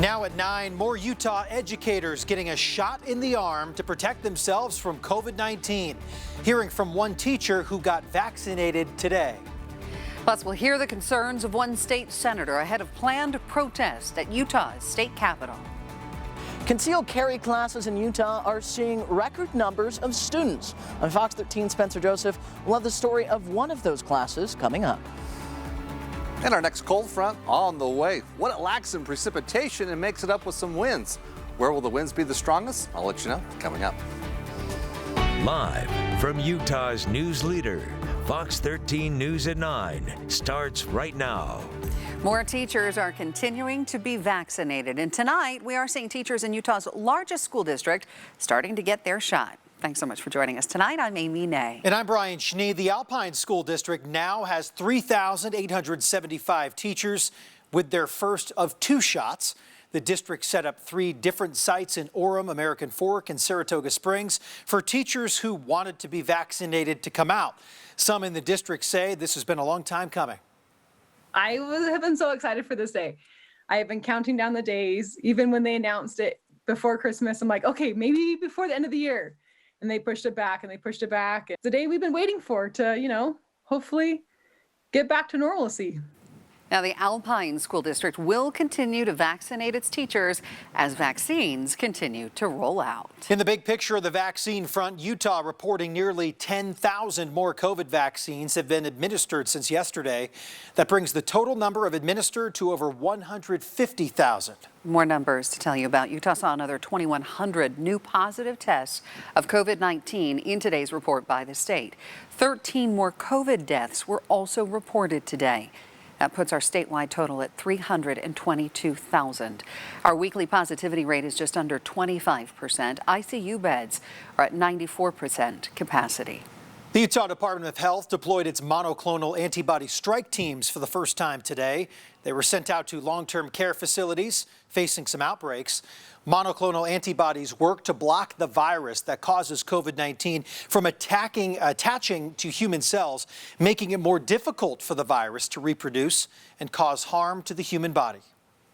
Now at 9, more Utah educators getting a shot in the arm to protect themselves from COVID-19. Hearing from one teacher who got vaccinated today. Plus, we'll hear the concerns of one state senator ahead of planned protest at Utah's state capitol. Concealed carry classes in Utah are seeing record numbers of students. On Fox 13, Spencer Joseph will have the story of one of those classes coming up. And our next cold front on the way. What it lacks in precipitation and makes it up with some winds. Where will the winds be the strongest? I'll let you know coming up. Live from Utah's news leader, Fox 13 News at 9 starts right now. More teachers are continuing to be vaccinated. And tonight, we are seeing teachers in Utah's largest school district starting to get their shot. Thanks so much for joining us tonight. I'm Amy Nay. And I'm Brian Schnee. The Alpine School District now has 3,875 teachers with their first of 2 shots. The district set up 3 different sites in Orem, American Fork, and Saratoga Springs for teachers who wanted to be vaccinated to come out. Some in the district say this has been a long time coming. I have been so excited for this day. I have been counting down the days, even when they announced it before Christmas. I'm like, okay, maybe before the end of the year. And they pushed it back and they pushed it back. It's the day we've been waiting for to, hopefully get back to normalcy. Now, the Alpine School District will continue to vaccinate its teachers as vaccines continue to roll out. In the big picture of the vaccine front, Utah reporting nearly 10,000 more COVID vaccines have been administered since yesterday. That brings the total number of administered to over 150,000. More numbers to tell you about. Utah saw another 2,100 new positive tests of COVID-19 in today's report by the state. 13 more COVID deaths were also reported today. That puts our statewide total at 322,000. Our weekly positivity rate is just under 25%. ICU beds are at 94% capacity. The Utah Department of Health deployed its monoclonal antibody strike teams for the first time today. They were sent out to long-term care facilities facing some outbreaks. Monoclonal antibodies work to block the virus that causes COVID-19 from attaching to human cells, making it more difficult for the virus to reproduce and cause harm to the human body.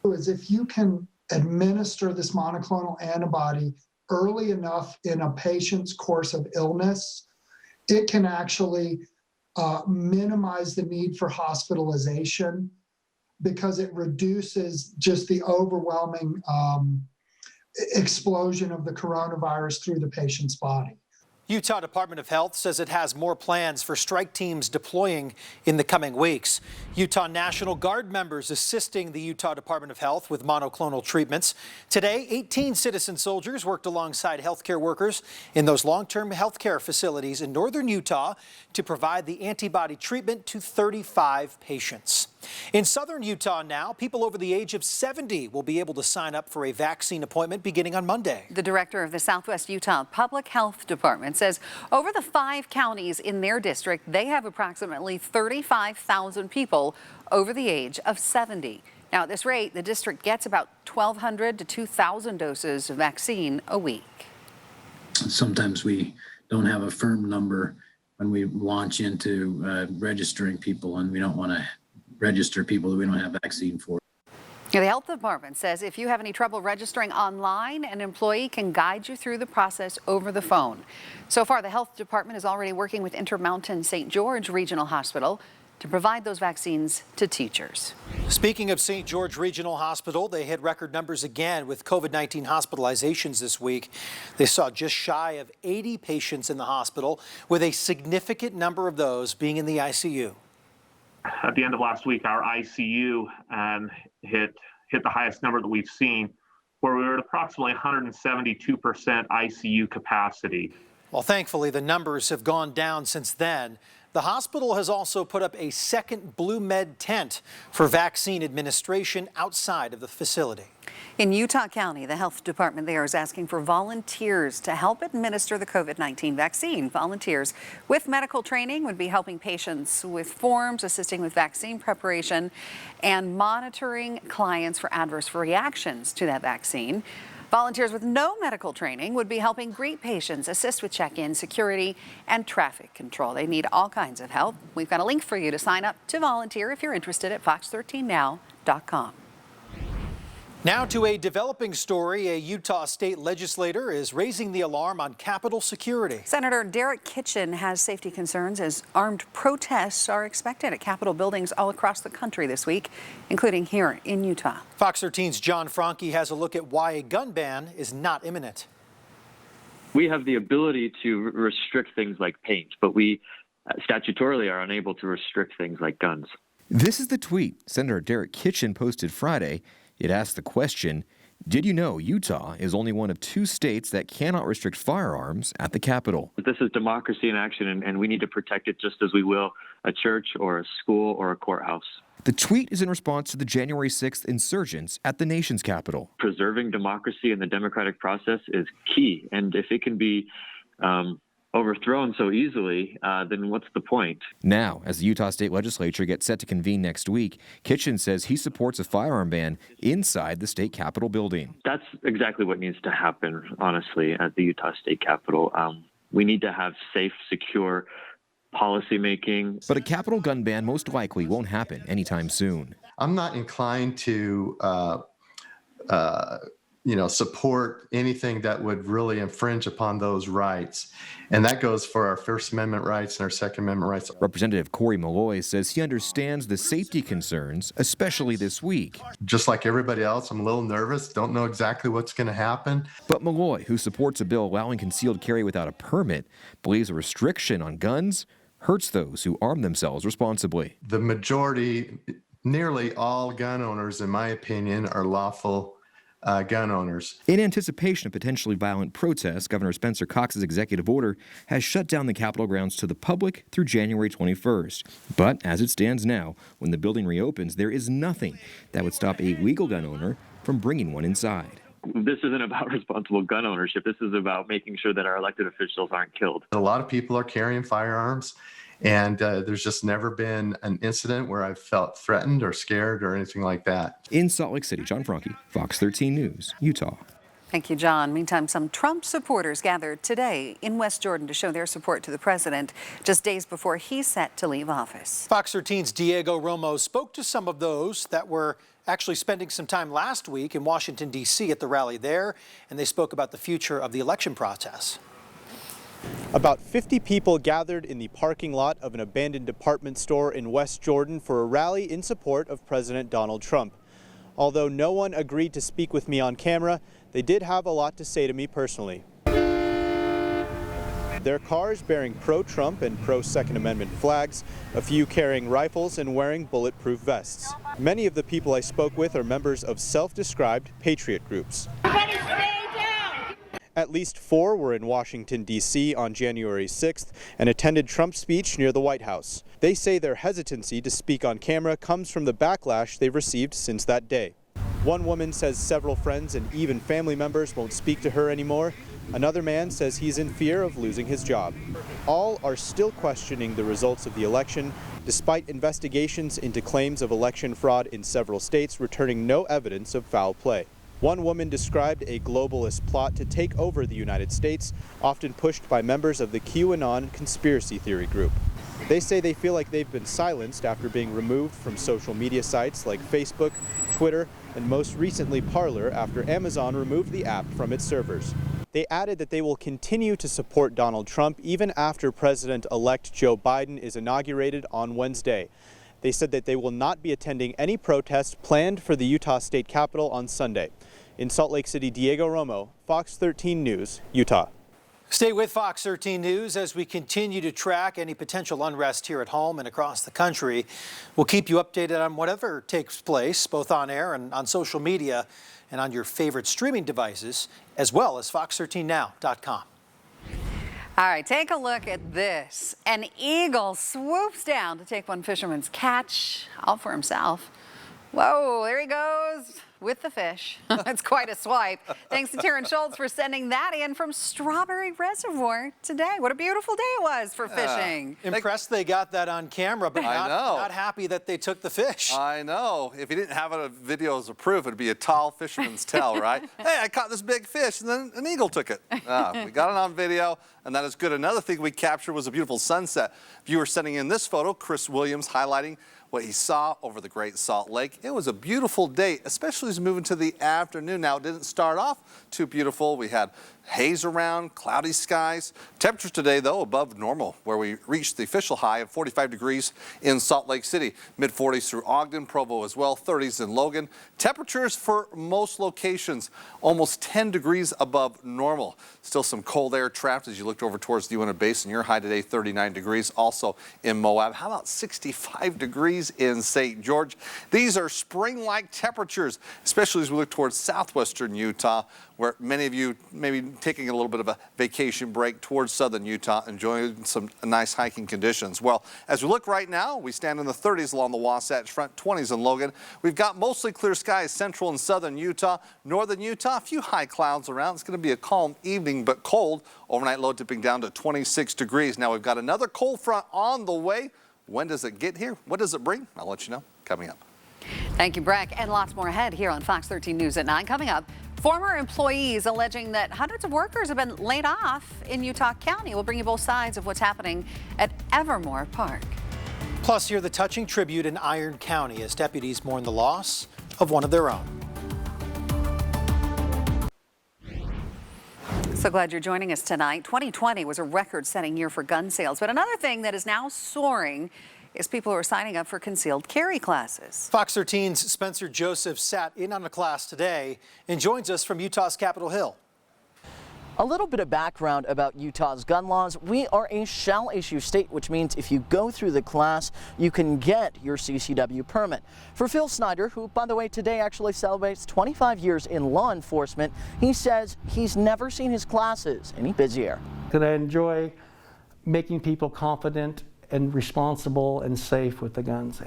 Is if you can administer this monoclonal antibody early enough in a patient's course of illness, it can actually minimize the need for hospitalization because it reduces just the overwhelming explosion of the coronavirus through the patient's body. Utah Department of Health says it has more plans for strike teams deploying in the coming weeks. Utah National Guard members assisting the Utah Department of Health with monoclonal treatments. Today, 18 citizen soldiers worked alongside healthcare workers in those long-term healthcare facilities in northern Utah to provide the antibody treatment to 35 patients. In southern Utah now, people over the age of 70 will be able to sign up for a vaccine appointment beginning on Monday. The director of the Southwest Utah Public Health Department says over the 5 counties in their district, they have approximately 35,000 people over the age of 70. Now, at this rate, the district gets about 1,200 to 2,000 doses of vaccine a week. Sometimes we don't have a firm number when we launch into registering people, and we don't want to register people that we don't have vaccine for. The health department says if you have any trouble registering online, an employee can guide you through the process over the phone. So far, the health department is already working with Intermountain St. George Regional Hospital to provide those vaccines to teachers. Speaking of St. George Regional Hospital, they hit record numbers again with COVID-19 hospitalizations this week. They saw just shy of 80 patients in the hospital, with a significant number of those being in the ICU. At the end of last week, our ICU hit the highest number that we've seen, where we were at approximately 172% ICU capacity. Well, thankfully, the numbers have gone down since then. The hospital has also put up a second Blue Med tent for vaccine administration outside of the facility. In Utah County, the health department there is asking for volunteers to help administer the COVID-19 vaccine. Volunteers with medical training would be helping patients with forms, assisting with vaccine preparation, and monitoring clients for adverse reactions to that vaccine. Volunteers with no medical training would be helping greet patients, assist with check-in, security, and traffic control. They need all kinds of help. We've got a link for you to sign up to volunteer if you're interested at fox13now.com. Now to a developing story. A Utah state legislator is raising the alarm on Capitol security. Senator Derek Kitchen has safety concerns as armed protests are expected at Capitol buildings all across the country this week, including here in Utah. Fox 13's John Franke has a look at why a gun ban is not imminent. We have the ability to restrict things like paint, but we statutorily are unable to restrict things like guns. This is the tweet Senator Derek Kitchen posted Friday. It asked the question, did you know Utah is only one of 2 states that cannot restrict firearms at the Capitol? This is democracy in action, and we need to protect it just as we will a church or a school or a courthouse. The tweet is in response to the January 6th insurgents at the nation's capital. Preserving democracy and the democratic process is key, and if it can be overthrown so easily, then what's the point? Now, as the Utah State Legislature gets set to convene next week, Kitchen says he supports a firearm ban inside the state capitol building. That's exactly what needs to happen, honestly, at the Utah State Capitol. We need to have safe, secure policymaking. But a Capitol gun ban most likely won't happen anytime soon. I'm not inclined to support anything that would really infringe upon those rights. And that goes for our First Amendment rights and our Second Amendment rights. Representative Corey Malloy says he understands the safety concerns, especially this week. Just like everybody else, I'm a little nervous, don't know exactly what's going to happen. But Malloy, who supports a bill allowing concealed carry without a permit, believes a restriction on guns hurts those who arm themselves responsibly. The majority, nearly all gun owners, in my opinion, are lawful gun owners. In anticipation of potentially violent protests, Governor Spencer Cox's executive order has shut down the Capitol grounds to the public through January 21st. But as it stands now, when the building reopens, there is nothing that would stop a legal gun owner from bringing one inside. This isn't about responsible gun ownership. This is about making sure that our elected officials aren't killed. A lot of people are carrying firearms, and there's just never been an incident where I've felt threatened or scared or anything like that. In Salt Lake City, John Franke, Fox 13 News, Utah. Thank you, John. Meantime, some Trump supporters gathered today in West Jordan to show their support to the president just days before he's set to leave office. Fox 13's Diego Romo spoke to some of those that were actually spending some time last week in Washington, D.C. at the rally there, and they spoke about the future of the election process. About 50 people gathered in the parking lot of an abandoned department store in West Jordan for a rally in support of President Donald Trump. Although no one agreed to speak with me on camera, they did have a lot to say to me personally. Their cars bearing pro-Trump and pro-Second Amendment flags, a few carrying rifles and wearing bulletproof vests. Many of the people I spoke with are members of self-described patriot groups. At least 4 were in Washington, D.C. on January 6th and attended Trump's speech near the White House. They say their hesitancy to speak on camera comes from the backlash they've received since that day. One woman says several friends and even family members won't speak to her anymore. Another man says he's in fear of losing his job. All are still questioning the results of the election, despite investigations into claims of election fraud in several states returning no evidence of foul play. One woman described a globalist plot to take over the United States, often pushed by members of the QAnon conspiracy theory group. They say they feel like they've been silenced after being removed from social media sites like Facebook, Twitter, and most recently Parler after Amazon removed the app from its servers. They added that they will continue to support Donald Trump even after President-elect Joe Biden is inaugurated on Wednesday. They said that they will not be attending any protests planned for the Utah State Capitol on Sunday. In Salt Lake City, Diego Romo, Fox 13 News, Utah. Stay with Fox 13 News as we continue to track any potential unrest here at home and across the country. We'll keep you updated on whatever takes place, both on air and on social media and on your favorite streaming devices, as well as fox13now.com. All right, take a look at this. An eagle swoops down to take one fisherman's catch, all for himself. Whoa, there he goes with the fish. It's quite a swipe. Thanks to Taryn Schultz for sending that in from Strawberry Reservoir today. What a beautiful day it was for fishing. Impressed they got that on camera, but not happy that they took the fish. I know. If you didn't have a video as a proof, it'd be a tall fisherman's tale, right? Hey, I caught this big fish, and then an eagle took it. We got it on video, and that is good. Another thing we captured was a beautiful sunset. Viewers sending in this photo, Chris Williams highlighting what he saw over the Great Salt Lake. It was a beautiful day, especially as we move into the afternoon. Now, it didn't start off too beautiful. We had haze around, cloudy skies. Temperatures today, though, above normal, where we reached the official high of 45 degrees in Salt Lake City. Mid-40s through Ogden, Provo as well, 30s in Logan. Temperatures for most locations almost 10 degrees above normal. Still some cold air trapped as you looked over towards the Uinta Basin. Your high today, 39 degrees, also in Moab. How about 65 degrees in St. George? These are spring-like temperatures, especially as we look towards southwestern Utah, where many of you may be taking a little bit of a vacation break towards southern Utah, enjoying some nice hiking conditions. Well, as we look right now, we stand in the 30s along the Wasatch Front, 20s in Logan. We've got mostly clear skies central and southern Utah. Northern Utah, a few high clouds around. It's going to be a calm evening, but cold. Overnight low dipping down to 26 degrees. Now we've got another cold front on the way. When does it get here? What does it bring? I'll let you know coming up. Thank you, Breck. And lots more ahead here on Fox 13 News at 9. Coming up, former employees alleging that hundreds of workers have been laid off in Utah County. We'll bring you both sides of what's happening at Evermore Park. Plus, hear the touching tribute in Iron County as deputies mourn the loss of one of their own. So glad you're joining us tonight. 2020 was a record-setting year for gun sales, but another thing that is now soaring is people who are signing up for concealed carry classes. Fox 13's Spencer Joseph sat in on a class today and joins us from Utah's Capitol Hill. A little bit of background about Utah's gun laws. We are a shall-issue state, which means if you go through the class, you can get your CCW permit. For Phil Snyder, who, by the way, today actually celebrates 25 years in law enforcement, he says he's never seen his classes any busier. That I enjoy making people confident and responsible and safe with the guns.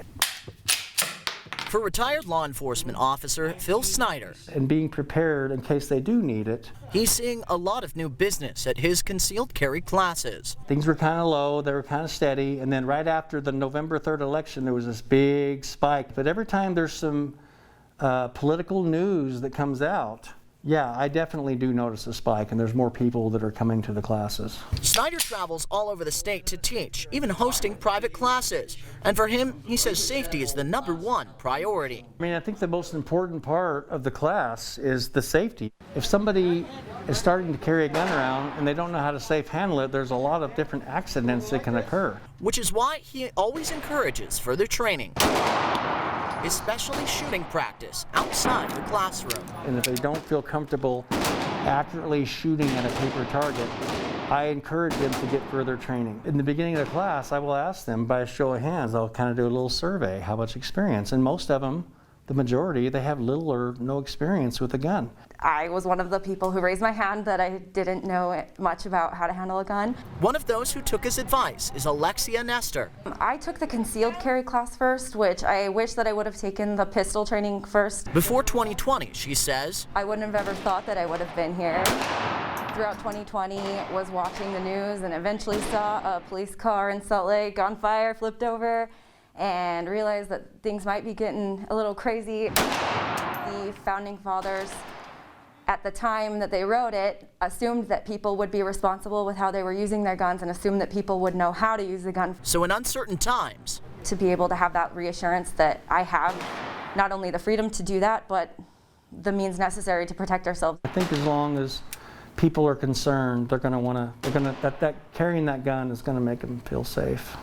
For retired law enforcement officer Phil Snyder, And being prepared in case they do need it. he's seeing a lot of new business at his concealed carry classes. Things were kind of low, they were kind of steady, and then right after the November 3rd election, there was this big spike. But every time there's some political news that comes out, yeah, I definitely do notice a spike, and there's more people that are coming to the classes. Snyder travels all over the state to teach, even hosting private classes. And for him, he says safety is the #1 priority. I mean, I think the most important part of the class is the safety. If somebody is starting to carry a gun around and they don't know how to safe handle it, there's a lot of different accidents that can occur. Which is why he always encourages further training, especially shooting practice outside the classroom. And if they don't feel comfortable accurately shooting at a paper target, I encourage them to get further training. In the beginning of the class, I will ask them by a show of hands, I'll kind of do a little survey, how much experience? And most of them, the majority, they have little or no experience with a gun. I was one of the people who raised my hand that I didn't know much about how to handle a gun. One of those who took his advice is Alexia Nestor. I took the concealed carry class first, which I wish that I would have taken the pistol training first. Before 2020, she says, I wouldn't have ever thought that I would have been here. Throughout 2020, was watching the news and eventually saw a police car in Salt Lake on fire, flipped over, and realized that things might be getting a little crazy. The founding fathers, at the time that they wrote it, assumed that people would be responsible with how they were using their guns and assumed that people would know how to use the gun. So in uncertain times, to be able to have that reassurance that I have not only the freedom to do that, but the means necessary to protect ourselves. I think as long as people are concerned, that carrying that gun is going to make them feel safe.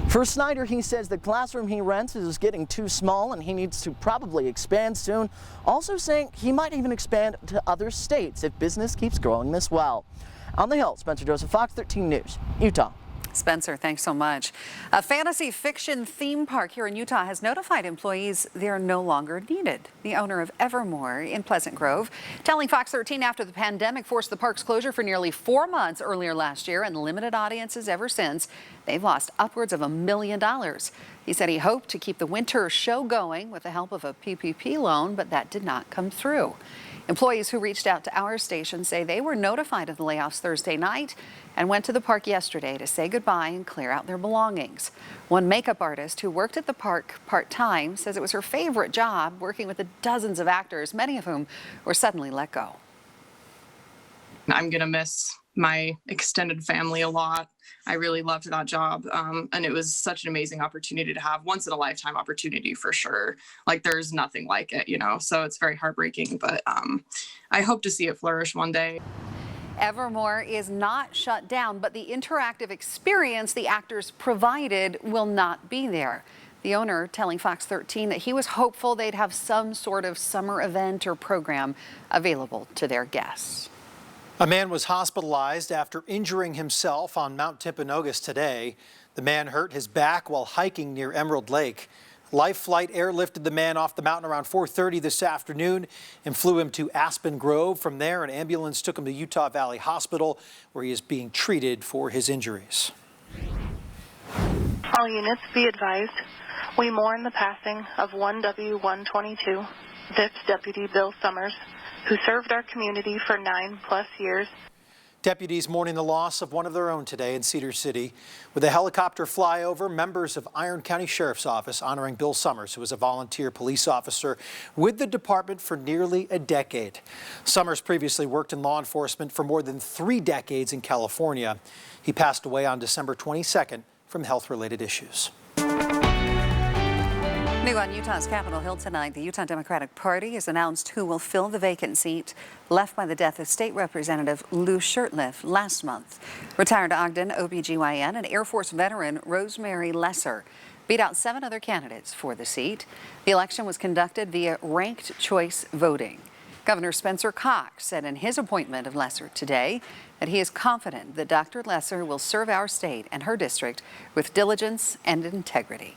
For Snyder, he says the classroom he rents is getting too small and he needs to probably expand soon. Also saying he might even expand to other states if business keeps growing this well. On the Hill, Spencer Joseph, Fox 13 News, Utah. Spencer, thanks so much. A fantasy fiction theme park here in Utah has notified employees they are no longer needed. The owner of Evermore in Pleasant Grove telling Fox 13 after the pandemic forced the park's closure for nearly 4 months earlier last year and limited audiences ever since, they've lost upwards of $1 million. He said he hoped to keep the winter show going with the help of a PPP loan, but that did not come through. Employees who reached out to our station say they were notified of the layoffs Thursday night and went to the park yesterday to say goodbye and clear out their belongings. One makeup artist who worked at the park part-time says it was her favorite job, working with the dozens of actors, many of whom were suddenly let go. I'm going to miss my extended family a lot. I really loved that job. And it was such an amazing opportunity to have, once in a lifetime opportunity for sure. Like there's nothing like it, you know, so it's very heartbreaking, but I hope to see it flourish one day. Evermore is not shut down, but the interactive experience the actors provided will not be there. The owner telling Fox 13 that he was hopeful they'd have some sort of summer event or program available to their guests. A man was hospitalized after injuring himself on Mount Timpanogos today. The man hurt his back while hiking near Emerald Lake. Life Flight airlifted the man off the mountain around 4:30 this afternoon and flew him to Aspen Grove. From there, an ambulance took him to Utah Valley Hospital, where he is being treated for his injuries. All units be advised, we mourn the passing of 1W122, VIPS Deputy Bill Summers, who served our community for 9+ years. Deputies mourning the loss of one of their own today in Cedar City. With a helicopter flyover, members of Iron County Sheriff's Office honoring Bill Summers, who was a volunteer police officer with the department for nearly a decade. Summers previously worked in law enforcement for more than 3 decades in California. He passed away on December 22nd from health-related issues. New on Utah's Capitol Hill tonight, the Utah Democratic Party has announced who will fill the vacant seat left by the death of State Representative Lou Shurtleff last month. Retired Ogden OBGYN and Air Force veteran Rosemary Lesser beat out 7 other candidates for the seat. The election was conducted via ranked choice voting. Governor Spencer Cox said in his appointment of Lesser today that he is confident that Dr. Lesser will serve our state and her district with diligence and integrity.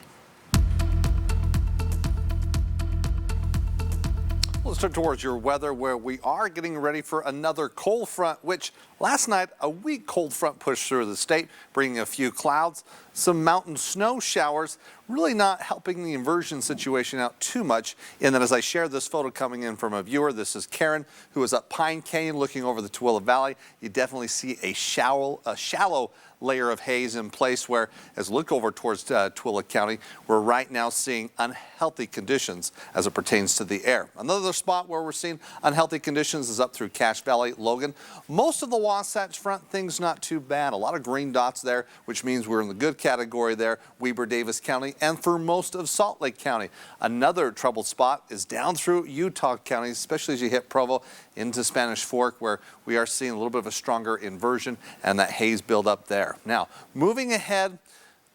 Let's turn towards your weather, where we are getting ready for another cold front, which last night a weak cold front pushed through the state, bringing a few clouds, some mountain snow showers, really not helping the inversion situation out too much. In that, as I share this photo coming in from a viewer, this is Karen, who is up Pine Canyon looking over the Tooele Valley. You definitely see a shallow layer of haze in place, where as we look over towards Tooele County, we're right now seeing unhealthy conditions as it pertains to the air. Another spot where we're seeing unhealthy conditions is up through Cache Valley, Logan. Most of the Wasatch Front, things not too bad. A lot of green dots there, which means we're in the good category there, Weber, Davis County, and for most of Salt Lake County. Another troubled spot is down through Utah County, especially as you hit Provo into Spanish Fork, where we are seeing a little bit of a stronger inversion and that haze build up there. Now, moving ahead,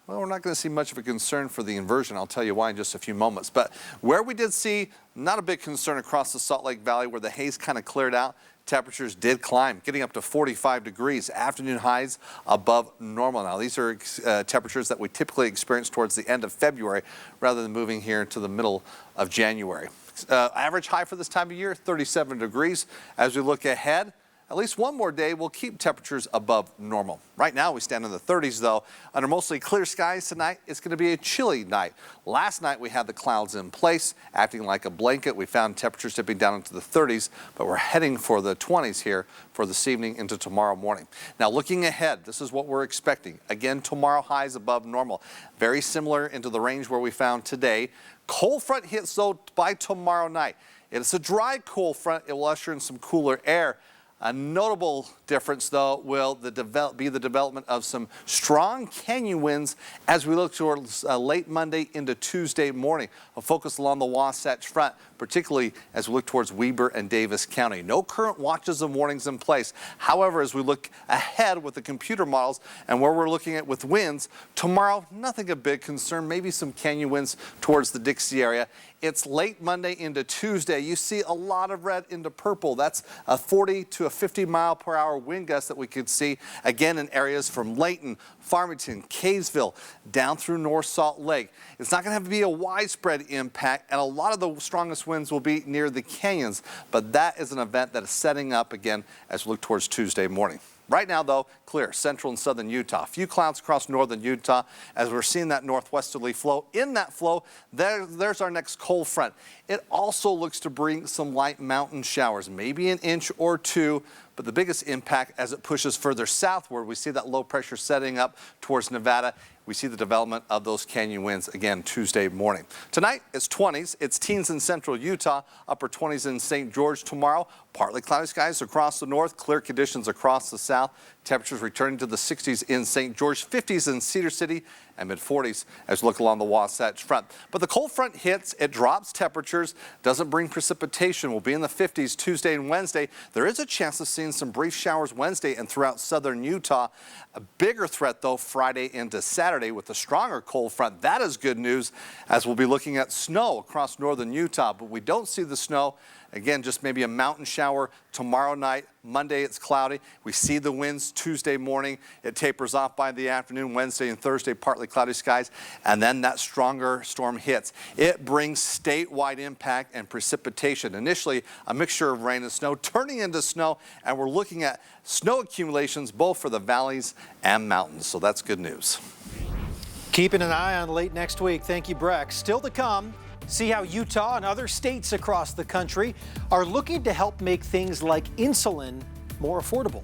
well, we're not going to see much of a concern for the inversion. I'll tell you why in just a few moments. But where we did see not a big concern across the Salt Lake Valley, where the haze kind of cleared out, temperatures did climb, getting up to 45 degrees, afternoon highs above normal. Now, these are temperatures that we typically experience towards the end of February rather than moving here to the middle of January. Average high for this time of year, 37 degrees. As we look ahead, at least one more day will keep temperatures above normal. Right now we stand in the 30s though. Under mostly clear skies tonight, it's going to be a chilly night. Last night we had the clouds in place, acting like a blanket. We found temperatures dipping down into the 30s, but we're heading for the 20s here for this evening into tomorrow morning. Now looking ahead, this is what we're expecting. Again, tomorrow highs above normal. Very similar into the range where we found today. Cold front hits though by tomorrow night. It's a dry cold front. It will usher in some cooler air. A notable difference, though, will be the development of some strong canyon winds as we look towards late Monday into Tuesday morning. A focus along the Wasatch Front, particularly as we look towards Weber and Davis County. No current watches and warnings in place. However, as we look ahead with the computer models and where we're looking at with winds, tomorrow, nothing of big concern. Maybe some canyon winds towards the Dixie area. It's late Monday into Tuesday. You see a lot of red into purple. That's a 40 to a 50 mile per hour wind gust that we could see again in areas from Layton, Farmington, Kaysville, down through North Salt Lake. It's not going to have to be a widespread impact, and a lot of the strongest winds will be near the canyons, but that is an event that is setting up again as we look towards Tuesday morning. Right now, though, clear central and southern Utah. A few clouds across northern Utah as we're seeing that northwesterly flow. In that flow, there's our next cold front. It also looks to bring some light mountain showers, maybe an inch or two, but the biggest impact as it pushes further southward. We see that low pressure setting up towards Nevada. We see the development of those canyon winds again Tuesday morning. Tonight, it's 20s. It's teens in central Utah, upper 20s in St. George tomorrow. Partly cloudy skies across the north, clear conditions across the south. Temperatures returning to the 60s in St. George, 50s in Cedar City, and mid-40s as we look along the Wasatch Front. But the cold front hits, it drops temperatures, doesn't bring precipitation. We'll be in the 50s Tuesday and Wednesday. There is a chance of seeing some brief showers Wednesday and throughout southern Utah. A bigger threat, though, Friday into Saturday with the stronger cold front. That is good news as we'll be looking at snow across northern Utah, but we don't see the snow. Again, just maybe a mountain shower tomorrow night. Monday, it's cloudy. We see the winds Tuesday morning. It tapers off by the afternoon. Wednesday and Thursday, partly cloudy skies. And then that stronger storm hits. It brings statewide impact and precipitation. Initially, a mixture of rain and snow turning into snow. And we're looking at snow accumulations both for the valleys and mountains. So that's good news. Keeping an eye on late next week. Thank you, Breck. Still to come. See how Utah and other states across the country are looking to help make things like insulin more affordable.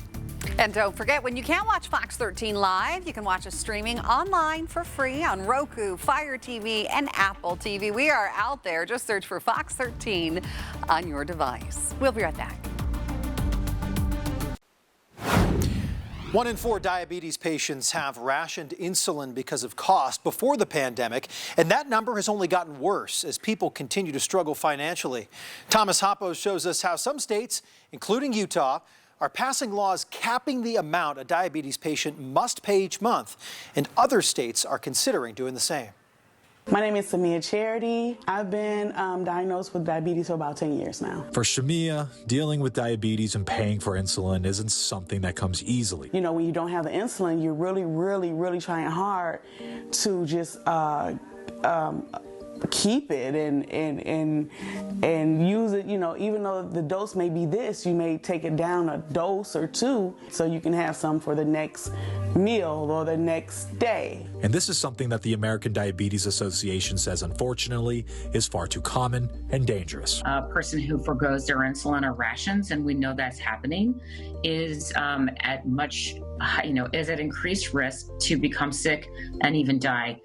And don't forget, when you can't watch Fox 13 live, you can watch us streaming online for free on Roku, Fire TV, and Apple TV. We are out there. Just search for Fox 13 on your device. We'll be right back. 1 in 4 diabetes patients have rationed insulin because of cost before the pandemic, and that number has only gotten worse as people continue to struggle financially. Thomas Hoppos shows us how some states, including Utah, are passing laws capping the amount a diabetes patient must pay each month, and other states are considering doing the same. My name is Samia Charity. I've been diagnosed with diabetes for about 10 years now. For Shamia, dealing with diabetes and paying for insulin isn't something that comes easily. You know, when you don't have the insulin, you're really trying hard to just keep it and use it. You know, even though the dose may be this, you may take it down a dose or two so you can have some for the next meal or the next day. And this is something that the American Diabetes Association says, unfortunately, is far too common and dangerous. A person who forgoes their insulin or rations, and we know that's happening, is at much, is at increased risk to become sick and even die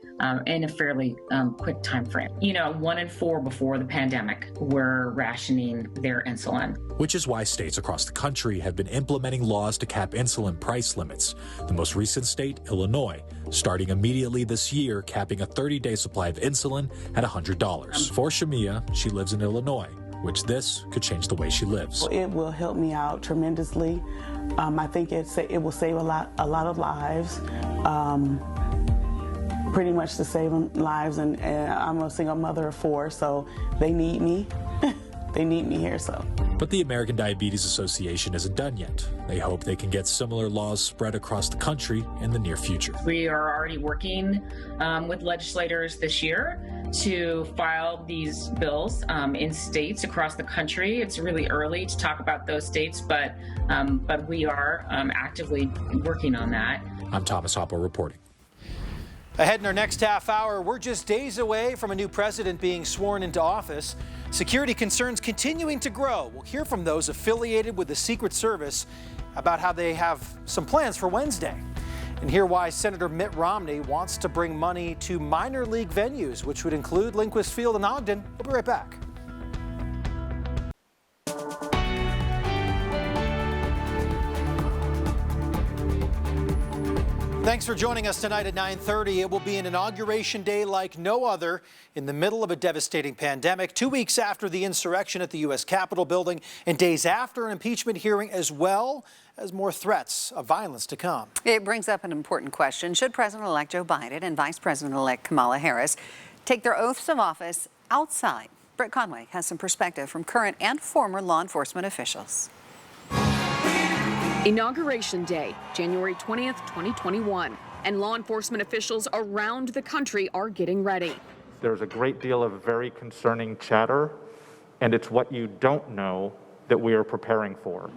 in a fairly quick time frame. 1 in 4 before the pandemic were rationing their insulin. Which is why states across the country have been implementing laws to cap insulin price limits. The most recent state, Illinois, starting immediately this year, capping a 30-day supply of insulin at $100. For Shamia, she lives in Illinois, which this could change the way she lives. It will help me out tremendously. I think it will save a lot of lives. Pretty much to save lives, and I'm a single mother of 4, so they need me. They need me here, so. But the American Diabetes Association isn't done yet. They hope they can get similar laws spread across the country in the near future. We are already working with legislators this year to file these bills in states across the country. It's really early to talk about those states, but we are actively working on that. I'm Thomas Hoppo reporting. Ahead in our next half hour, we're just days away from a new president being sworn into office. Security concerns continuing to grow. We'll hear from those affiliated with the Secret Service about how they have some plans for Wednesday. And hear why Senator Mitt Romney wants to bring money to minor league venues, which would include Lindquist Field in Ogden. We'll be right back. Thanks for joining us tonight at 9:30. It will be an inauguration day like no other in the middle of a devastating pandemic, 2 weeks after the insurrection at the U.S. Capitol building and days after an impeachment hearing, as well as more threats of violence to come. It brings up an important question. Should President-elect Joe Biden and Vice President-elect Kamala Harris take their oaths of office outside? Brett Conway has some perspective from current and former law enforcement officials. Inauguration Day, January 20th, 2021, and law enforcement officials around the country are getting ready. There's a great deal of very concerning chatter, and it's what you don't know that we are preparing for.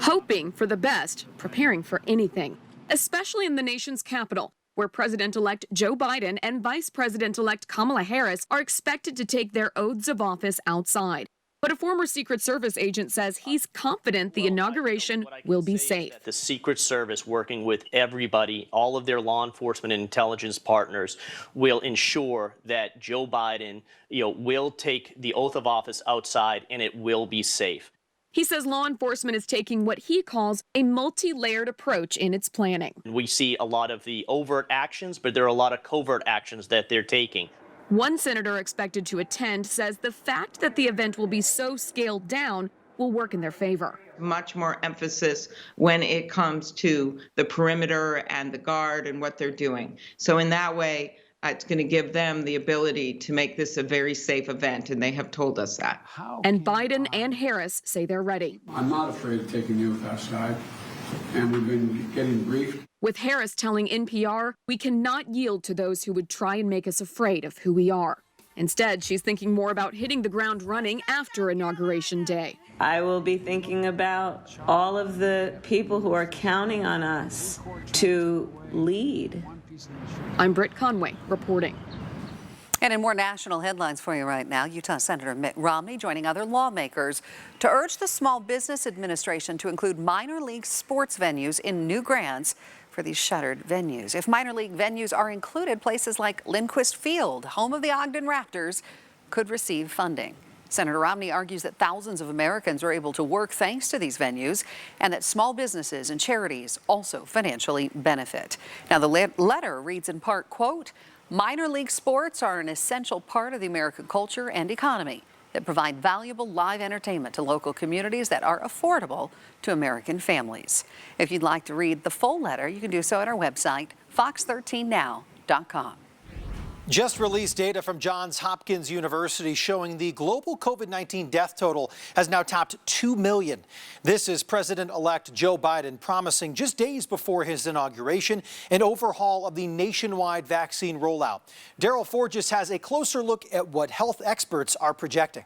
Hoping for the best, preparing for anything, especially in the nation's capital, where President-elect Joe Biden and Vice President-elect Kamala Harris are expected to take their oaths of office outside. But a former Secret Service agent says he's confident the inauguration will be safe. The Secret Service, working with everybody, all of their law enforcement and intelligence partners, will ensure that Joe Biden, will take the oath of office outside and it will be safe. He says law enforcement is taking what he calls a multi-layered approach in its planning. We see a lot of the overt actions, but there are a lot of covert actions that they're taking. One senator expected to attend says the fact that the event will be so scaled down will work in their favor. Much more emphasis when it comes to the perimeter and the guard and what they're doing. So in that way, it's going to give them the ability to make this a very safe event, and they have told us that. And Biden and Harris say they're ready. I'm not afraid of taking the oath outside, and we've been getting briefed. With Harris telling NPR, we cannot yield to those who would try and make us afraid of who we are. Instead, she's thinking more about hitting the ground running after Inauguration Day. I will be thinking about all of the people who are counting on us to lead. I'm Britt Conway reporting. And in more national headlines for you right now, Utah Senator Mitt Romney joining other lawmakers to urge the Small Business Administration to include minor league sports venues in new grants for these shuttered venues. If minor league venues are included, places like Lindquist Field, home of the Ogden Raptors, could receive funding. Senator Romney argues that thousands of Americans are able to work thanks to these venues and that small businesses and charities also financially benefit. Now, the letter reads in part, quote, "Minor league sports are an essential part of the American culture and economy that provide valuable live entertainment to local communities that are affordable to American families." If you'd like to read the full letter, you can do so at our website, fox13now.com. Just released data from Johns Hopkins University showing the global COVID-19 death total has now topped 2 million. This is President-elect Joe Biden promising just days before his inauguration an overhaul of the nationwide vaccine rollout. Daryl Forges has a closer look at what health experts are projecting.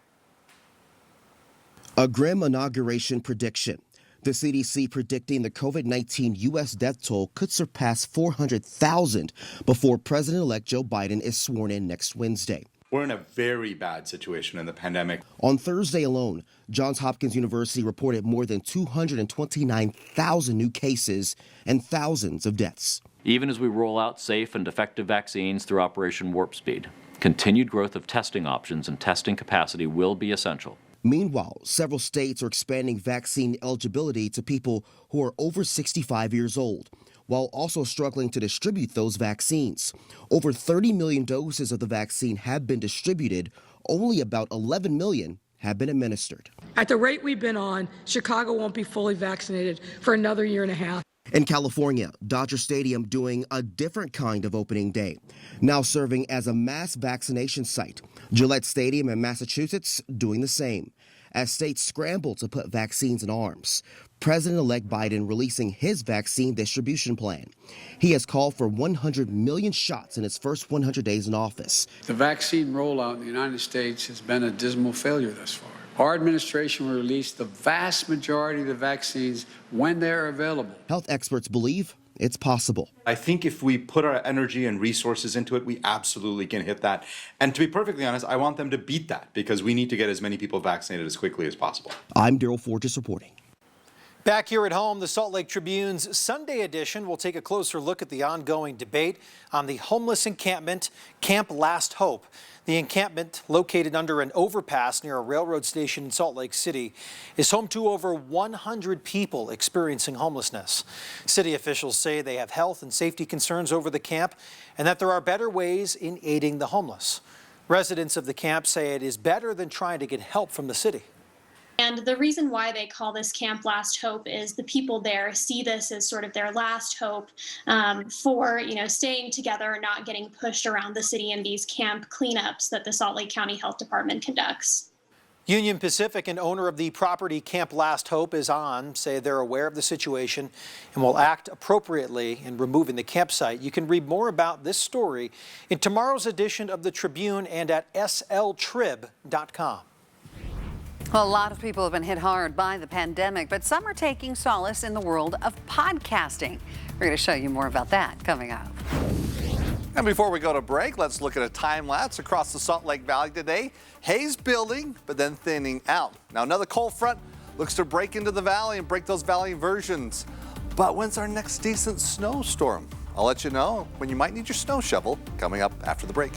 A grim inauguration prediction. The CDC predicting the COVID-19 U.S. death toll could surpass 400,000 before President-elect Joe Biden is sworn in next Wednesday. We're in a very bad situation in the pandemic. On Thursday alone, Johns Hopkins University reported more than 229,000 new cases and thousands of deaths. Even as we roll out safe and effective vaccines through Operation Warp Speed, continued growth of testing options and testing capacity will be essential. Meanwhile, several states are expanding vaccine eligibility to people who are over 65 years old, while also struggling to distribute those vaccines. Over 30 million doses of the vaccine have been distributed. Only about 11 million have been administered. At the rate we've been on, Chicago won't be fully vaccinated for another year and a half. In California, Dodger Stadium doing a different kind of opening day, now serving as a mass vaccination site. Gillette Stadium in Massachusetts doing the same, as states scramble to put vaccines in arms. President-elect Biden releasing his vaccine distribution plan. He has called for 100 million shots in his first 100 days in office. The vaccine rollout in the United States has been a dismal failure thus far. Our administration will release the vast majority of the vaccines when they're available. Health experts believe it's possible. I think if we put our energy and resources into it, we absolutely can hit that. And to be perfectly honest, I want them to beat that because we need to get as many people vaccinated as quickly as possible. I'm Daryl Forges reporting. Back here at home, the Salt Lake Tribune's Sunday edition will take a closer look at the ongoing debate on the homeless encampment, Camp Last Hope. The encampment, located under an overpass near a railroad station in Salt Lake City, is home to over 100 people experiencing homelessness. City officials say they have health and safety concerns over the camp and that there are better ways in aiding the homeless. Residents of the camp say it is better than trying to get help from the city. And the reason why they call this Camp Last Hope is the people there see this as sort of their last hope for, staying together and not getting pushed around the city in these camp cleanups that the Salt Lake County Health Department conducts. Union Pacific, an owner of the property Camp Last Hope is on, say they're aware of the situation and will act appropriately in removing the campsite. You can read more about this story in tomorrow's edition of the Tribune and at sltrib.com. Well, a lot of people have been hit hard by the pandemic, but some are taking solace in the world of podcasting. We're going to show you more about that coming up. And before we go to break, let's look at a time lapse across the Salt Lake Valley today. Haze building, but then thinning out. Now another cold front looks to break into the valley and break those valley inversions. But when's our next decent snowstorm? I'll let you know when you might need your snow shovel coming up after the break.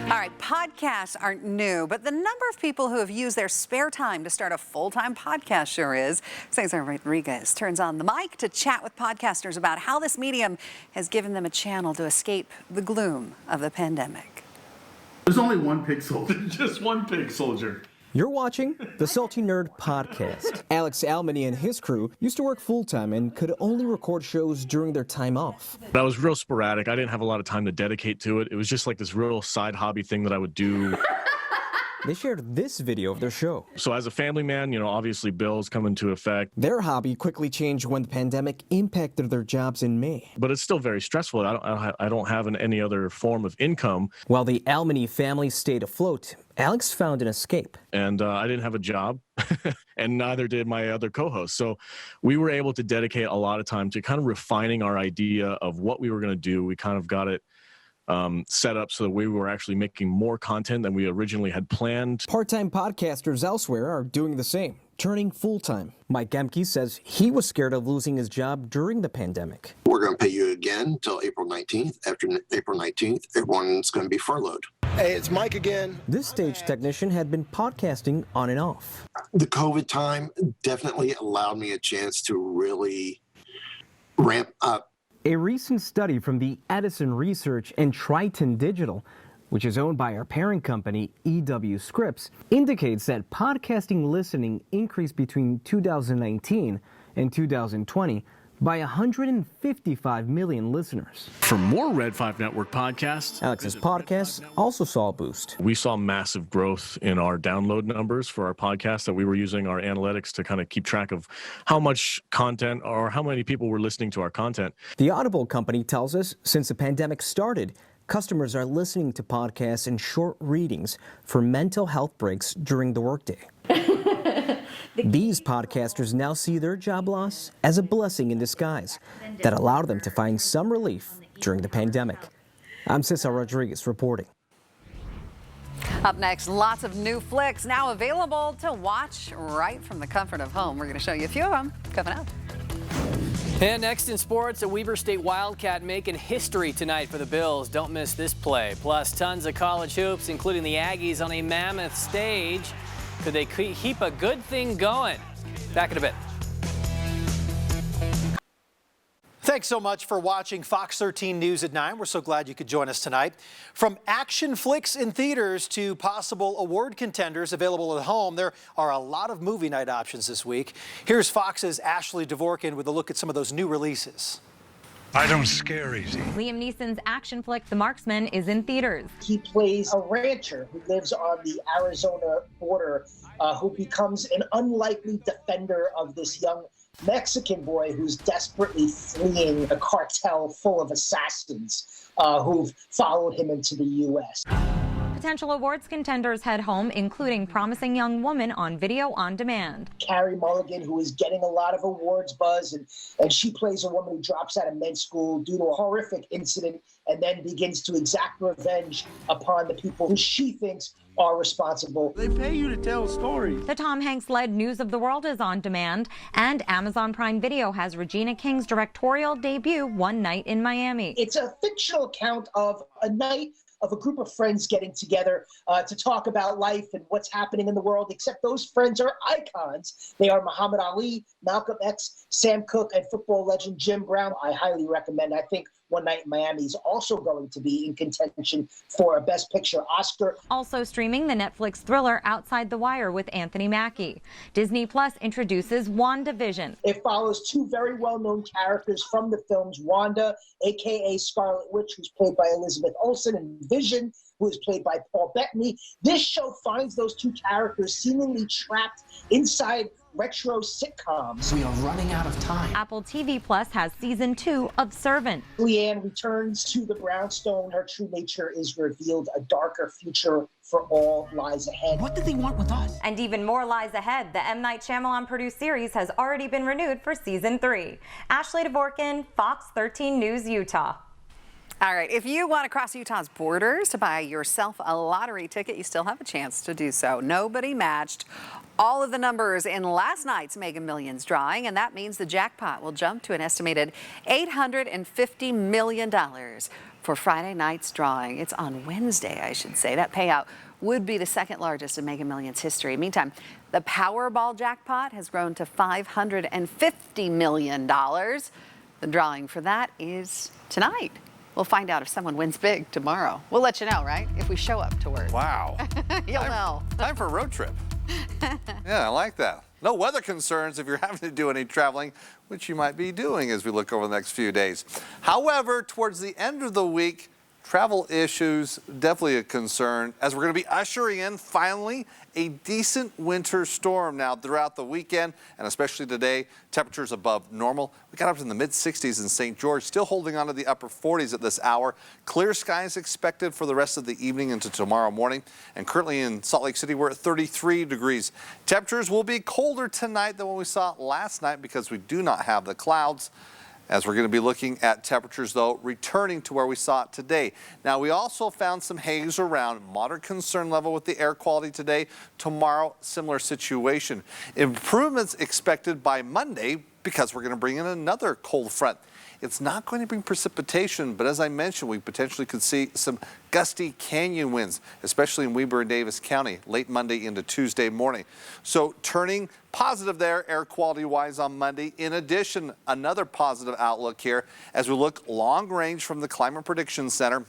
All right, podcasts aren't new, but the number of people who have used their spare time to start a full-time podcast sure is. Cesar Rodriguez turns on the mic to chat with podcasters about how this medium has given them a channel to escape the gloom of the pandemic. There's only one pig soldier. Just one pig soldier. You're watching the Salty Nerd Podcast. Alex Almany and his crew used to work full-time and could only record shows during their time off. That was real sporadic. I didn't have a lot of time to dedicate to it. It was just like this real side hobby thing that I would do. They shared this video of their show. So as a family man, obviously bills come into effect. Their hobby quickly changed when the pandemic impacted their jobs in May. But it's still very stressful. I don't have any other form of income. While the Almany family stayed afloat, Alex found an escape. And I didn't have a job, and neither did my other co-hosts. So we were able to dedicate a lot of time to kind of refining our idea of what we were going to do. We kind of got it set up so that we were actually making more content than we originally had planned. Part-time podcasters elsewhere are doing the same, turning full-time. Mike Gemke says he was scared of losing his job during the pandemic. We're going to pay you again until April 19th. After April 19th, everyone's going to be furloughed. Hey, it's Mike again. This stage technician had been podcasting on and off. The COVID time definitely allowed me a chance to really ramp up. A recent study from the Edison Research and Triton Digital, which is owned by our parent company, EW Scripps, indicates that podcasting listening increased between 2019 and 2020 by 155 million listeners. For more Red 5 Network podcasts, Alex's podcast also saw a boost. We saw massive growth in our download numbers for our podcast that we were using our analytics to kind of keep track of how much content or how many people were listening to our content. The Audible company tells us since the pandemic started, customers are listening to podcasts and short readings for mental health breaks during the workday. These podcasters now see their job loss as a blessing in disguise that allowed them to find some relief during the pandemic. I'm Cesar Rodriguez reporting. Up next, lots of new flicks now available to watch right from the comfort of home. We're going to show you a few of them coming up. And next in sports, a Weber State Wildcat making history tonight for the Bills. Don't miss this play. Plus, tons of college hoops, including the Aggies on a mammoth stage. Could they keep a good thing going? Back in a bit. Thanks so much for watching Fox 13 News at 9. We're so glad you could join us tonight. From action flicks in theaters to possible award contenders available at home, there are a lot of movie night options this week. Here's Fox's Ashley Dvorkin with a look at some of those new releases. I don't scare easy. Liam Neeson's action flick, The Marksman, is in theaters. He plays a rancher who lives on the Arizona border, who becomes an unlikely defender of this young Mexican boy who's desperately fleeing a cartel full of assassins who've followed him into the U.S. Potential awards contenders head home, including Promising Young Woman on video on demand. Carey Mulligan, who is getting a lot of awards buzz, and she plays a woman who drops out of med school due to a horrific incident and then begins to exact revenge upon the people who she thinks are responsible. They pay you to tell stories. The Tom Hanks-led News of the World is on demand, and Amazon Prime Video has Regina King's directorial debut, One Night in Miami. It's a fictional account of a night of a group of friends getting together to talk about life and what's happening in the world, except those friends are icons. They are Muhammad Ali, Malcolm X, Sam Cooke, and football legend Jim Brown. I highly recommend. I think One Night in Miami is also going to be in contention for a Best Picture Oscar. Also streaming, the Netflix thriller Outside the Wire with Anthony Mackie. Disney Plus introduces WandaVision. It follows two very well-known characters from the films, Wanda, a.k.a. Scarlet Witch, who's played by Elizabeth Olsen, and Vision, who is played by Paul Bettany. This show finds those two characters seemingly trapped inside retro sitcoms. We are running out of time. Apple TV Plus has season 2 of Servant. Leanne returns to the brownstone. Her true nature is revealed. A darker future for all lies ahead. What do they want with us? And even more lies ahead. The M. Night Shyamalan produced series has already been renewed for season 3. Ashley Dvorkin, Fox 13 News, Utah. All right, if you want to cross Utah's borders to buy yourself a lottery ticket, you still have a chance to do so. Nobody matched all of the numbers in last night's Mega Millions drawing, and that means the jackpot will jump to an estimated $850 million for Friday night's drawing. It's on Wednesday, I should say. That payout would be the second largest in Mega Millions history. Meantime, the Powerball jackpot has grown to $550 million. The drawing for that is tonight. We'll find out if someone wins big tomorrow. We'll let you know, right? If we show up to work. Wow. You'll know. Time for a road trip. Yeah, I like that. No weather concerns if you're having to do any traveling, which you might be doing as we look over the next few days. However, towards the end of the week, travel issues definitely a concern as we're going to be ushering in finally a decent winter storm now throughout the weekend, and especially today, temperatures above normal. We got up to the mid-60s in St. George, still holding on to the upper 40s at this hour. Clear skies expected for the rest of the evening into tomorrow morning. And currently in Salt Lake City, we're at 33 degrees. Temperatures will be colder tonight than what we saw last night because we do not have the clouds, as we're going to be looking at temperatures, though, returning to where we saw it today. Now, we also found some haze around. Moderate concern level with the air quality today. Tomorrow, similar situation. Improvements expected by Monday because we're going to bring in another cold front. It's not going to bring precipitation, but as I mentioned, we potentially could see some gusty canyon winds, especially in Weber and Davis County, late Monday into Tuesday morning. So turning positive there, air quality-wise on Monday. In addition, another positive outlook here as we look long range from the Climate Prediction Center.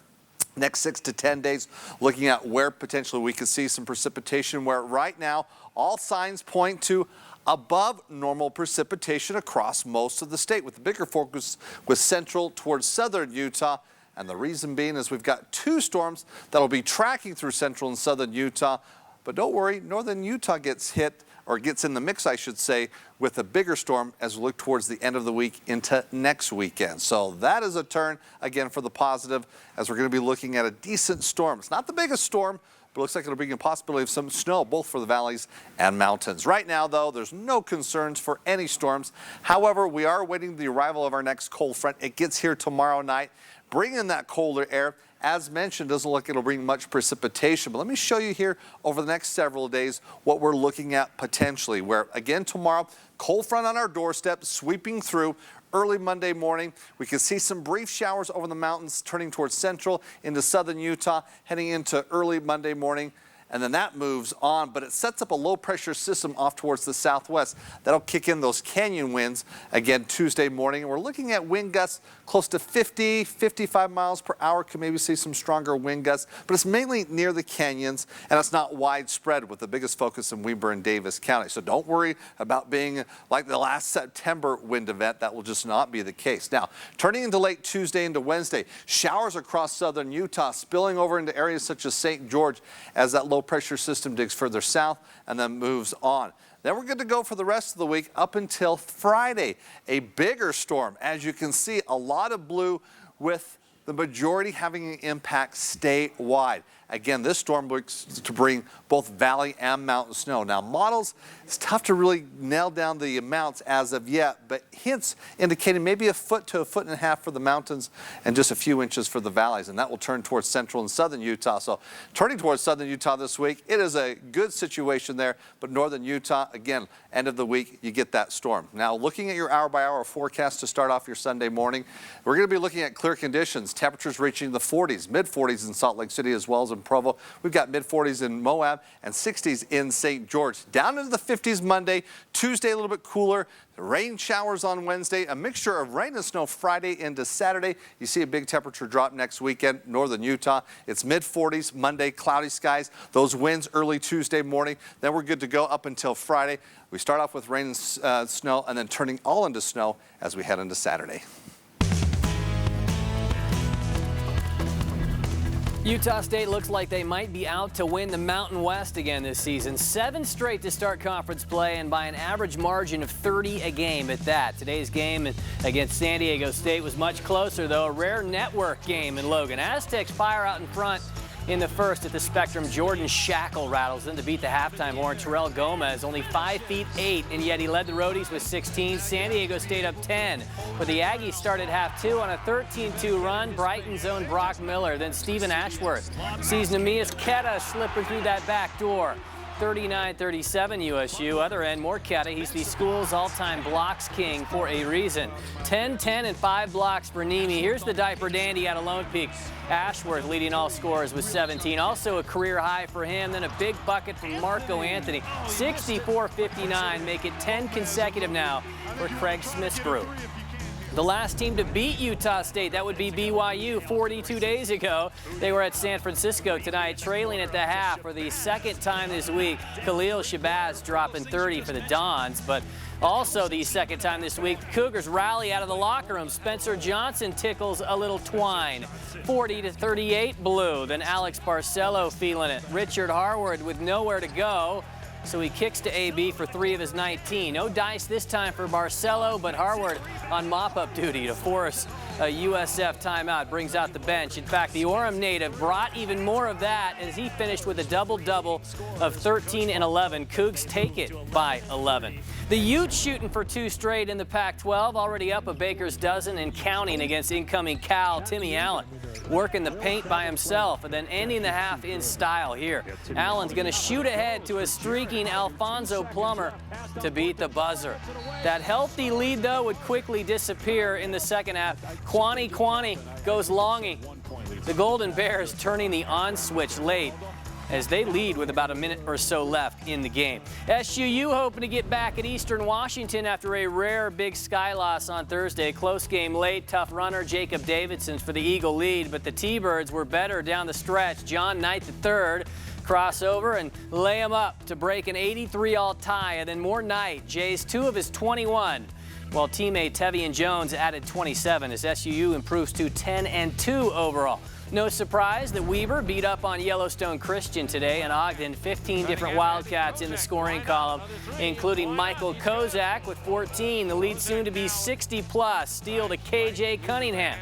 Next 6 to 10 days, looking at where potentially we could see some precipitation, where right now all signs point to above normal precipitation across most of the state, with the bigger focus with central towards southern Utah. And the reason being is we've got 2 storms that will be tracking through central and southern Utah. But don't worry, northern Utah gets hit, or gets in the mix, I should say, with a bigger storm as we look towards the end of the week into next weekend. So that is a turn, again, for the positive, as we're going to be looking at a decent storm. It's not the biggest storm, but it looks like it'll bring a possibility of some snow, both for the valleys and mountains. Right now, though, there's no concerns for any storms. However, we are awaiting the arrival of our next cold front. It gets here tomorrow night, bringing that colder air. As mentioned, doesn't look like it'll bring much precipitation, but let me show you here over the next several days what we're looking at potentially, where again tomorrow, cold front on our doorstep, sweeping through. Early Monday morning, we can see some brief showers over the mountains turning towards central into southern Utah, heading into early Monday morning. And then that moves on, but it sets up a low pressure system off towards the southwest. That'll kick in those canyon winds again Tuesday morning. And we're looking at wind gusts close to 50, 55 miles per hour. Could maybe see some stronger wind gusts, but it's mainly near the canyons and it's not widespread, with the biggest focus in Weber and Davis County. So don't worry about being like the last September wind event. That will just not be the case. Now, turning into late Tuesday into Wednesday, showers across southern Utah, spilling over into areas such as St. George as that low pressure system digs further south and then moves on. Then we're good to go for the rest of the week up until Friday. A bigger storm. As you can see, a lot of blue, with the majority having an impact statewide. Again, this storm looks to bring both valley and mountain snow. Now, models, it's tough to really nail down the amounts as of yet, but hints indicating maybe a foot to a foot and a half for the mountains and just a few inches for the valleys, and that will turn towards central and southern Utah. So turning towards southern Utah this week, it is a good situation there, but northern Utah, again, end of the week, you get that storm. Now, looking at your hour-by-hour forecast to start off your Sunday morning, we're going to be looking at clear conditions, temperatures reaching the 40s, mid-40s in Salt Lake City as well as in Provo. We've got mid-40s in Moab and 60s in St. George. Down into the 50s Monday, Tuesday a little bit cooler. Rain showers on Wednesday, a mixture of rain and snow Friday into Saturday. You see a big temperature drop next weekend, northern Utah. It's mid-40s Monday, cloudy skies. Those winds early Tuesday morning. Then we're good to go up until Friday. We start off with rain and snow and then turning all into snow as we head into Saturday. Utah State looks like they might be out to win the Mountain West again this season. 7 straight to start conference play, and by an average margin of 30 a game at that. Today's game against San Diego State was much closer, though. A rare network game in Logan. Aztecs fire out in front in the first at the Spectrum. Jordan Shackle rattles in to beat the halftime horn. Terrell Gomez, only 5'8", and yet he led the Roadies with 16. San Diego State up 10. But the Aggies started half 2 on a 13-2 run. Brighton's own Brock Miller, then Stephen Ashworth sees Neemias Queta slipping through that back door. 39-37 USU. Other end, more Queta. He's the school's all-time blocks king for a reason. 10, 10, and 5 blocks for Nemi. Here's the diaper dandy out of Lone Peak. Ashworth leading all scorers with 17. Also a career high for him. Then a big bucket from Marco Anthony. 64-59. Make it 10 consecutive now for Craig Smith's group. The last team to beat Utah State, that would be BYU 42 days ago. They were at San Francisco tonight, trailing at the half for the second time this week. Khalil Shabazz dropping 30 for the Dons, but also the second time this week, the Cougars rally out of the locker room. Spencer Johnson tickles a little twine. 40-38 Blue. Then Alex Barcelo feeling it. Richard Harward with nowhere to go, so he kicks to AB for 3 of his 19. No dice this time for Barcelo, but Harward on mop-up duty to force a USF timeout. Brings out the bench. In fact, the Orem native brought even more of that as he finished with a double-double of 13 and 11. Cougs take it by 11. The Utes shooting for 2 straight in the Pac-12, already up a baker's dozen and counting against incoming Cal. Timmy Allen working the paint by himself and then ending the half in style here. Allen's going to shoot ahead to a streaking Alfonso Plummer to beat the buzzer. That healthy lead, though, would quickly disappear in the second half. Kwani goes longy. The Golden Bears turning the on switch late as they lead with about a minute or so left in the game. SUU hoping to get back at Eastern Washington after a rare Big Sky loss on Thursday. Close game late, tough runner Jacob Davidson for the Eagle lead, but the T-Birds were better down the stretch. John Knight III crossover and lay him up to break an 83-all tie, and then more Knight. Jay's 2 of his 21. While teammate Tevian Jones added 27 as SUU improves to 10-2 overall. No surprise that Weber beat up on Yellowstone Christian today, and Ogden 15 different Wildcats in the scoring column, including Michael Kozak with 14. The lead soon to be 60+. Steal to KJ Cunningham.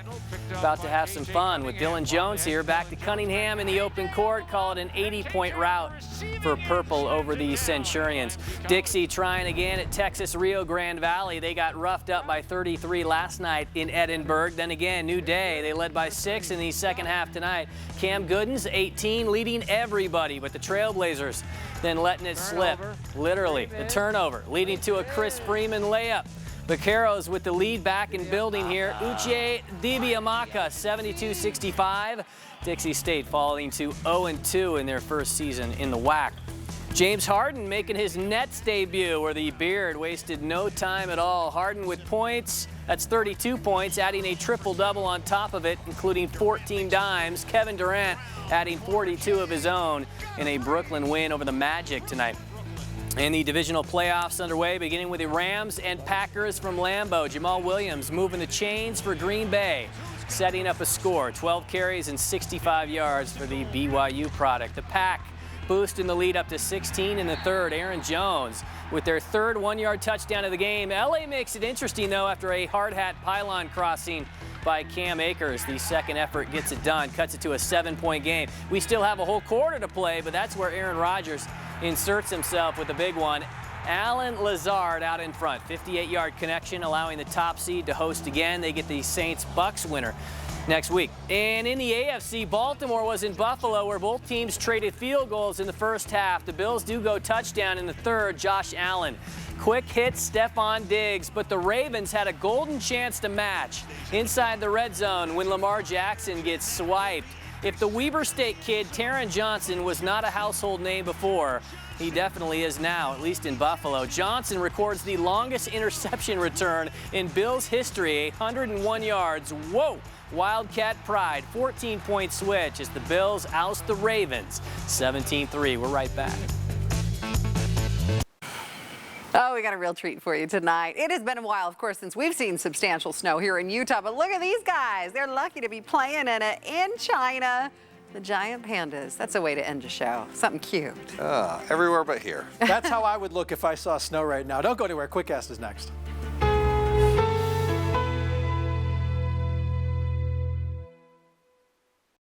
About to have some fun with Dylan Jones here. Back to Cunningham in the open court. Call it an 80-point rout for Purple over the Centurions. Dixie trying again at Texas Rio Grande Valley. They got roughed up by 33 last night in Edinburgh. Then again, new day. They led by 6 in the second half tonight. Cam Goodens, 18, leading everybody, but the Trailblazers then letting it slip. Literally, the turnover, leading to a Chris Freeman layup. Vaqueros with the lead back in building here. Uche Dibiamaka, 72-65. Dixie State falling to 0-2 in their first season in the WAC. James Harden making his Nets debut, where the Beard wasted no time at all. Harden with points, that's 32 points, adding a triple-double on top of it, including 14 dimes. Kevin Durant adding 42 of his own in a Brooklyn win over the Magic tonight. And the divisional playoffs underway, beginning with the Rams and Packers from Lambeau. Jamal Williams moving the chains for Green Bay, setting up a score. 12 carries and 65 yards for the BYU product. The Pack boosting the lead up to 16 in the third. Aaron Jones with their third 1-yard touchdown of the game. LA makes it interesting, though, after a hard hat pylon crossing by Cam Akers. The second effort gets it done, cuts it to a 7-point game. We still have a whole quarter to play, but that's where Aaron Rodgers inserts himself with a big one. Alan Lazard out in front. 58-yard connection, allowing the top seed to host again. They get the Saints-Bucks winner next week. And in the AFC, Baltimore was in Buffalo, where both teams traded field goals in the first half. The Bills do go touchdown in the third. Josh Allen. Quick hit, Stephon Diggs, but the Ravens had a golden chance to match inside the red zone when Lamar Jackson gets swiped. If the Weber State kid, Taron Johnson, was not a household name before, he definitely is now, at least in Buffalo. Johnson records the longest interception return in Bills history, 101 yards. Whoa! Wildcat pride, 14-point switch as the Bills oust the Ravens, 17-3. We're right back. Oh, we got a real treat for you tonight. It has been a while, of course, since we've seen substantial snow here in Utah, but look at these guys. They're lucky to be playing in it in China. The giant pandas. That's a way to end a show. Something cute. Everywhere but here. That's how I would look if I saw snow right now. Don't go anywhere. Quickcast is next.